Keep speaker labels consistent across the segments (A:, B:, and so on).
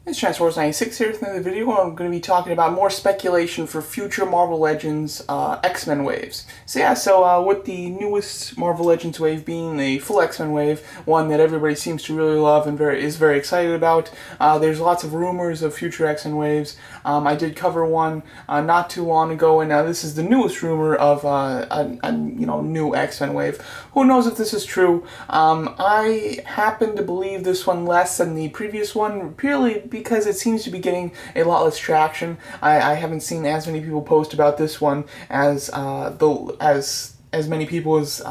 A: It's Transformers 96 here. In the video, I'm going to be talking about more speculation for future Marvel Legends X-Men waves. With the newest Marvel Legends wave being a full X-Men wave, one that everybody seems to really love and is very excited about, there's lots of rumors of future X-Men waves. I did cover one not too long ago, and now this is the newest rumor of a new X-Men wave. Who knows if this is true? I happen to believe this one less than the previous one, purely because it seems to be getting a lot less traction. I haven't seen as many people post about this one as many people as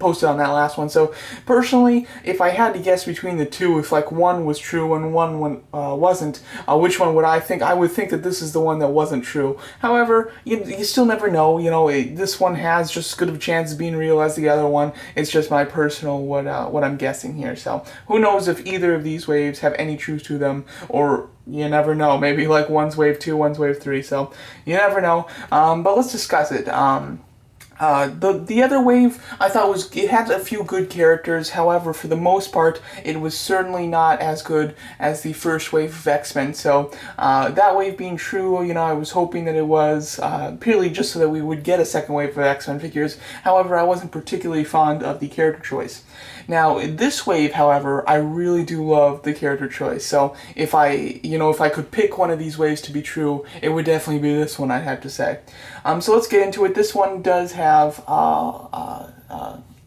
A: posted on that last one. So personally, if I had to guess between the two, if like one was true and one wasn't, which one would I think? I would think that this is the one that wasn't true. However, you still never know. This one has just as good of a chance of being real as the other one. It's just my personal what I'm guessing here. So who knows if either of these waves have any truth to them, or you never know. Maybe like one's wave 2, one's wave 3. So you never know. But let's discuss it. The other wave, I thought it had a few good characters. However, for the most part, it was certainly not as good as the first wave of X-Men. So that wave being true, I was hoping that it was purely just so that we would get a second wave of X-Men figures. However, I wasn't particularly fond of the character choice. Now, this wave, however, I really do love the character choice. So if I could pick one of these waves to be true, it would definitely be this one, I'd have to say. So let's get into it. This one does have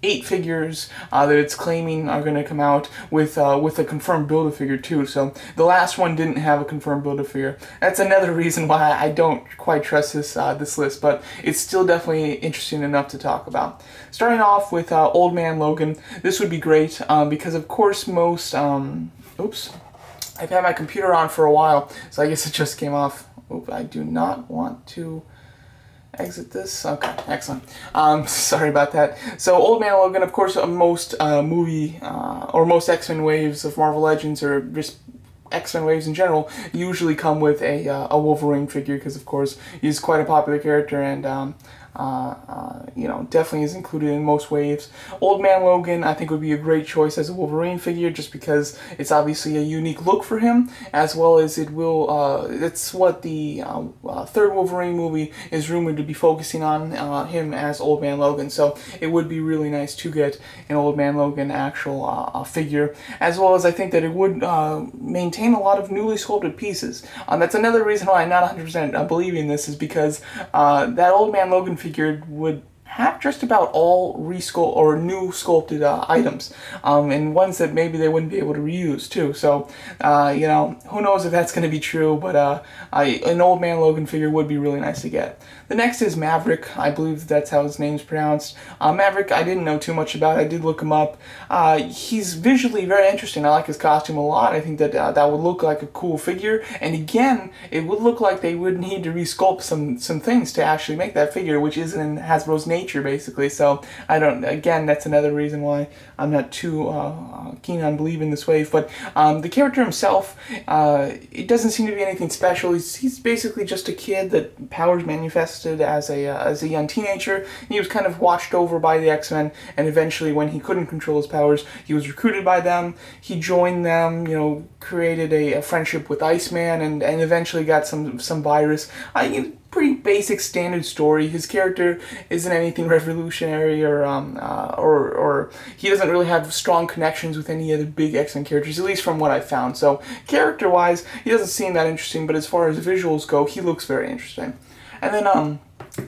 A: 8 figures that it's claiming are going to come out with a confirmed Build-A-Figure too. So the last one didn't have a confirmed Build-A-Figure. That's another reason why I don't quite trust this list, but it's still definitely interesting enough to talk about. Starting off with Old Man Logan, this would be great because of course most oops, I've had my computer on for a while, so I guess it just came off. Oop, I do not want to exit this. Okay, excellent. Sorry about that. So, Old Man Logan, of course, most most X-Men waves of Marvel Legends, or just X-Men waves in general, usually come with a Wolverine figure, because of course he's quite a popular character and definitely is included in most waves. Old Man Logan, I think, would be a great choice as a Wolverine figure, just because it's obviously a unique look for him, as well as it's what the third Wolverine movie is rumored to be focusing on, him as Old Man Logan. So it would be really nice to get an Old Man Logan actual figure, as well as I think that it would maintain a lot of newly sculpted pieces. That's another reason why I'm not 100% believing this, is because that Old Man Logan figure would have just about all resculpt or new sculpted items, and ones that maybe they wouldn't be able to reuse too. So, who knows if that's going to be true, but an Old Man Logan figure would be really nice to get. The next is Maverick. I believe that's how his name's pronounced. Maverick, I didn't know too much about. I did look him up. He's visually very interesting. I like his costume a lot. I think that that would look like a cool figure. And again, it would look like they would need to resculpt some things to actually make that figure, which isn't in Hasbro's nature, basically. So again, that's another reason why I'm not too keen on believing this wave. But the character himself, it doesn't seem to be anything special. He's basically just a kid that powers manifested as a young teenager. He was kind of watched over by the X-Men, and eventually, when he couldn't control his powers, he was recruited by them. He joined them, created a friendship with Iceman, and eventually got some virus. Pretty basic standard story. His character isn't anything revolutionary, or he doesn't really have strong connections with any other big X-Men characters, at least from what I found. So character-wise, he doesn't seem that interesting, but as far as visuals go, he looks very interesting. And then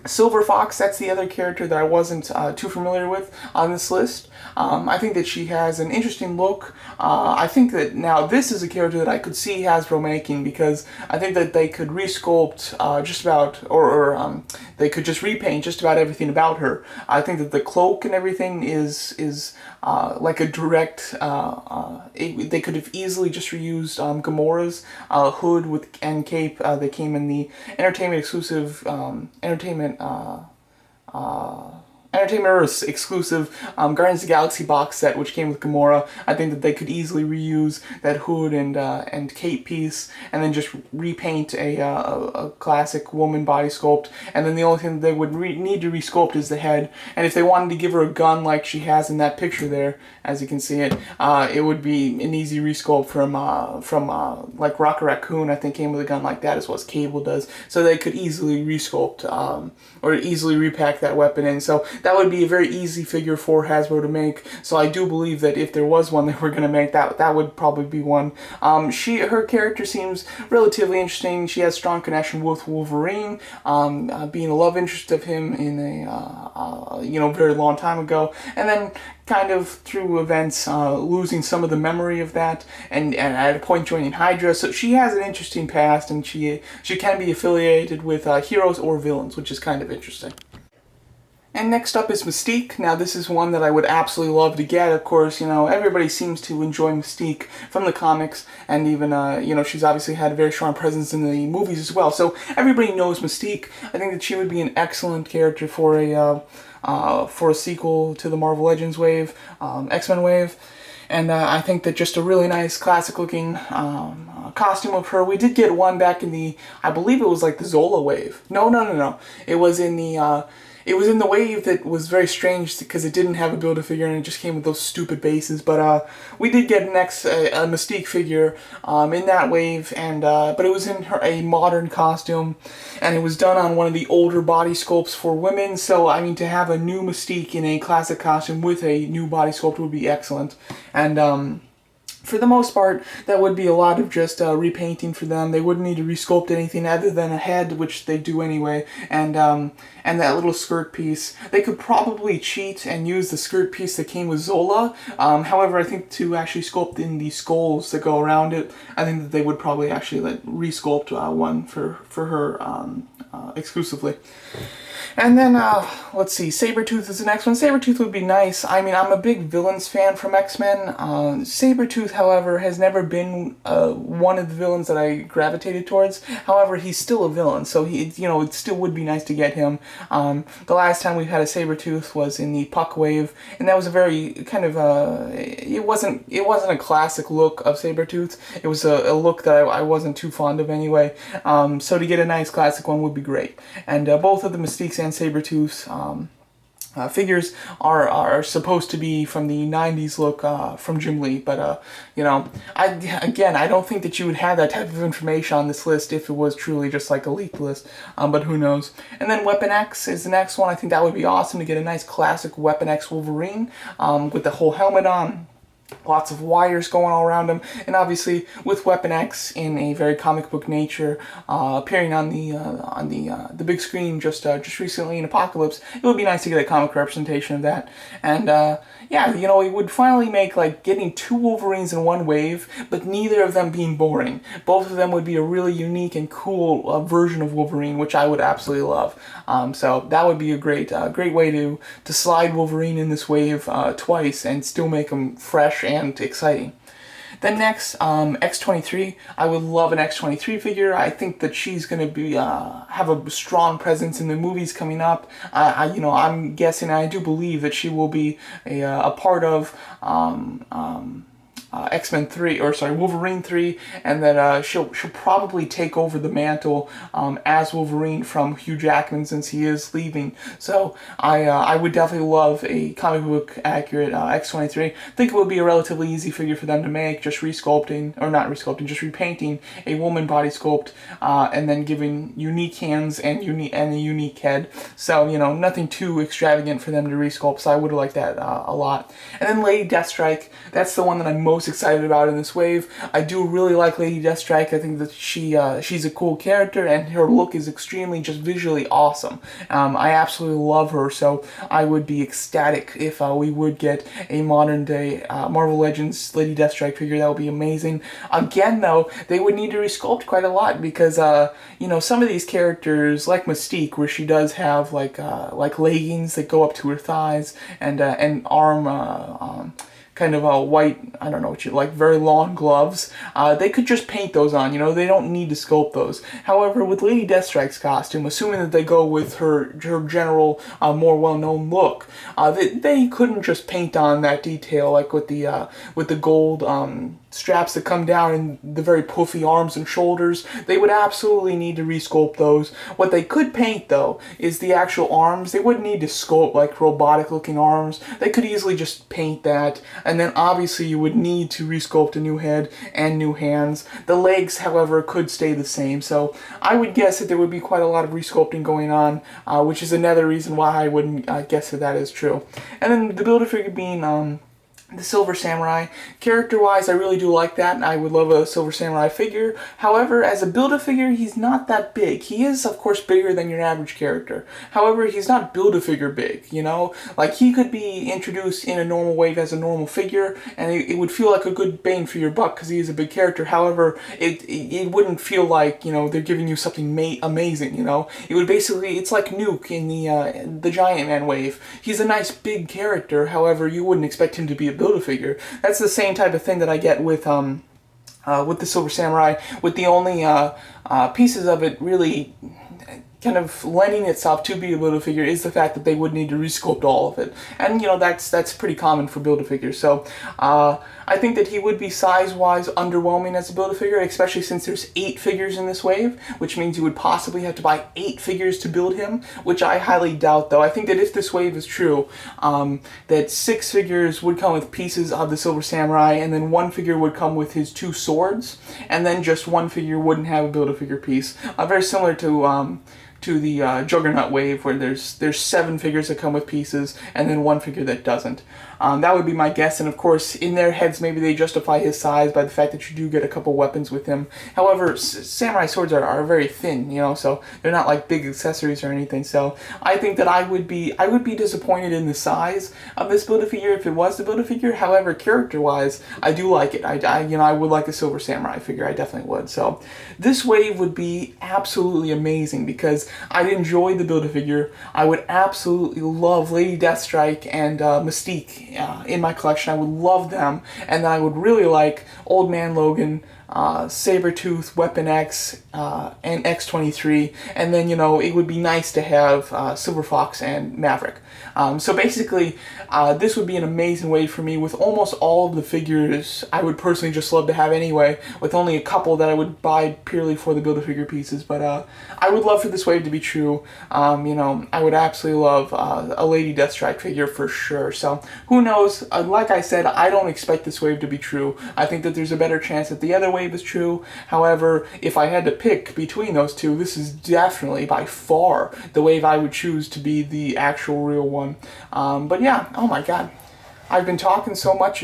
A: Silver Fox, that's the other character that I wasn't too familiar with on this list. I think that she has an interesting look. I think that now this is a character that I could see Hasbro making, because I think that they could resculpt just about, or they could just repaint just about everything about her. I think that the cloak and everything is like a direct, they could have easily just reused Gamora's hood and cape that came in the Entertainment exclusive, Entertainment Earth's exclusive Guardians of the Galaxy box set, which came with Gamora. I think that they could easily reuse that hood and cape piece, and then just repaint a classic woman body sculpt. And then the only thing that they would need to resculpt is the head. And if they wanted to give her a gun like she has in that picture there, as you can see it would be an easy resculpt from like Rocket Raccoon. I think came with a gun like that, as well as Cable does. So they could easily resculpt or easily repack that weapon in. So that would be a very easy figure for Hasbro to make. So I do believe that if there was one they were going to make, that would probably be one. Her character seems relatively interesting. She has strong connection with Wolverine, being a love interest of him in a very long time ago, and then kind of through events losing some of the memory of that, and at a point joining Hydra. So she has an interesting past, and she can be affiliated with heroes or villains, which is kind of interesting. And next up is Mystique. Now this is one that I would absolutely love to get. Of course, everybody seems to enjoy Mystique from the comics, and even, she's obviously had a very strong presence in the movies as well. So everybody knows Mystique. I think that she would be an excellent character for a sequel to the Marvel Legends wave, X-Men wave. And I think that just a really nice classic-looking costume of her. We did get one back in I believe it was like the Zola wave. No. It was in the wave that was very strange because it didn't have a Build-A-Figure and it just came with those stupid bases. But we did get a Mystique figure in that wave, and but it was in a modern costume, and it was done on one of the older body sculpts for women. So I mean, to have a new Mystique in a classic costume with a new body sculpt would be excellent. And for the most part, that would be a lot of just repainting for them. They wouldn't need to resculpt anything other than a head, which they do anyway, and that little skirt piece. They could probably cheat and use the skirt piece that came with Zola. However, I think to actually sculpt in the skulls that go around it, I think that they would probably actually resculpt one for her exclusively. And then, let's see, Sabretooth is the next one. Sabretooth would be nice. I mean, I'm a big villains fan from X-Men. Sabretooth, however, has never been one of the villains that I gravitated towards. However, he's still a villain, so it still would be nice to get him. The last time we had a Sabretooth was in the Puck wave, and that was a very kind of it wasn't a classic look of Sabretooth. It was a look that I wasn't too fond of anyway. So to get a nice classic one would be great. And both of the Mystiques and Sabretooth's figures are supposed to be from the 90s look from Jim Lee, but I don't think that you would have that type of information on this list if it was truly just like a leaked list, but who knows. And then Weapon X is the next one. I think that would be awesome to get a nice classic Weapon X Wolverine with the whole helmet on. Lots of wires going all around him, and obviously with Weapon X in a very comic book nature, appearing on the big screen just recently in Apocalypse, it would be nice to get a comic representation of that. And it would finally make like getting two Wolverines in one wave, but neither of them being boring. Both of them would be a really unique and cool version of Wolverine, which I would absolutely love. So that would be a great way to slide Wolverine in this wave twice and still make him fresh and exciting. Then next, X-23. I would love an X-23 figure. I think that she's going to be have a strong presence in the movies coming up. I'm guessing, I do believe that she will be a part of X-Men 3, or sorry, Wolverine 3, and that she'll probably take over the mantle as Wolverine from Hugh Jackman, since he is leaving. So I would definitely love a comic book accurate X-23. I think it would be a relatively easy figure for them to make, just resculpting, or not resculpting, just repainting a woman body sculpt, and then giving unique hands and a unique head. So, nothing too extravagant for them to resculpt, so I would like that a lot. And then Lady Deathstrike, that's the one that I'm most excited about in this wave. I do really like Lady Deathstrike. I think that she's a cool character, and her look is extremely just visually awesome. I absolutely love her, so I would be ecstatic if we would get a modern day Marvel Legends Lady Deathstrike figure. That would be amazing. Again, though, they would need to resculpt quite a lot, because some of these characters, like Mystique, where she does have like leggings that go up to her thighs and arm kind of white, I don't know what you like, very long gloves. They could just paint those on, you know, they don't need to sculpt those. However, with Lady Deathstrike's costume, assuming that they go with her general, more well-known look, they couldn't just paint on that detail like with the gold straps that come down and the very puffy arms and shoulders. They would absolutely need to resculpt those. What they could paint, though, is the actual arms. They wouldn't need to sculpt like robotic looking arms. They could easily just paint that, and then obviously you would need to resculpt a new head and new hands. The legs, however, could stay the same, so I would guess that there would be quite a lot of resculpting going on, which is another reason why I wouldn't guess that that is true. And then the Build-A-Figure being the Silver Samurai. Character-wise, I really do like that, and I would love a Silver Samurai figure. However, as a Build-A-Figure, he's not that big. He is, of course, bigger than your average character. However, he's not Build-A-Figure big, you know? Like, he could be introduced in a normal wave as a normal figure, and it would feel like a good bang for your buck, because he is a big character. However, it wouldn't feel like, you know, they're giving you something amazing, you know? It would basically, it's like Nuke in the Giant Man wave. He's a nice, big character, however, you wouldn't expect him to be a Build-A-Figure. That's the same type of thing that I get with the Silver Samurai, with the only pieces of it really kind of lending itself to be a Build-A-Figure is the fact that they would need to resculpt all of it. And, you know, that's pretty common for Build-A-Figures. So, I think that he would be size-wise underwhelming as a Build-A-Figure, especially since there's 8 figures in this wave, which means you would possibly have to buy 8 figures to build him, which I highly doubt, though. I think that if this wave is true, that 6 figures would come with pieces of the Silver Samurai, and then 1 figure would come with his 2 swords, and then just 1 figure wouldn't have a Build-A-Figure piece. Very similar to the Juggernaut wave, where there's 7 figures that come with pieces, and then 1 figure that doesn't. That would be my guess, and of course, in their heads, maybe they justify his size by the fact that you do get a couple weapons with him. However, samurai swords are very thin, you know, so they're not like big accessories or anything. So I think that I would be disappointed in the size of this Build-A-Figure if it was the Build-A-Figure. However, character-wise, I do like it. I would like a Silver Samurai figure. I definitely would. So this wave would be absolutely amazing because I'd enjoy the Build-A-Figure. I would absolutely love Lady Deathstrike and Mystique in my collection. I would love them, and then I would really like Old Man Logan, Sabretooth, Weapon X, and X-23, and then, you know, it would be nice to have Silver Fox and Maverick. So basically, this would be an amazing wave for me with almost all of the figures I would personally just love to have anyway, with only a couple that I would buy purely for the Build-A-Figure pieces. But I would love for this wave to be true. You know, I would absolutely love a Lady Deathstrike figure for sure. So who knows? Like I said, I don't expect this wave to be true. I think that there's a better chance that the other wave is true. However, if I had to pick between those two, this is definitely by far the wave I would choose to be the actual real one. But yeah, oh my god. I've been talking so much,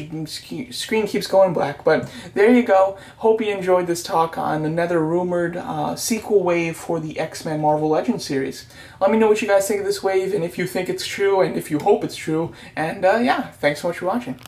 A: screen keeps going black, but there you go. Hope you enjoyed this talk on another rumored sequel wave for the X-Men Marvel Legends series. Let me know what you guys think of this wave, and if you think it's true, and if you hope it's true, and yeah, thanks so much for watching.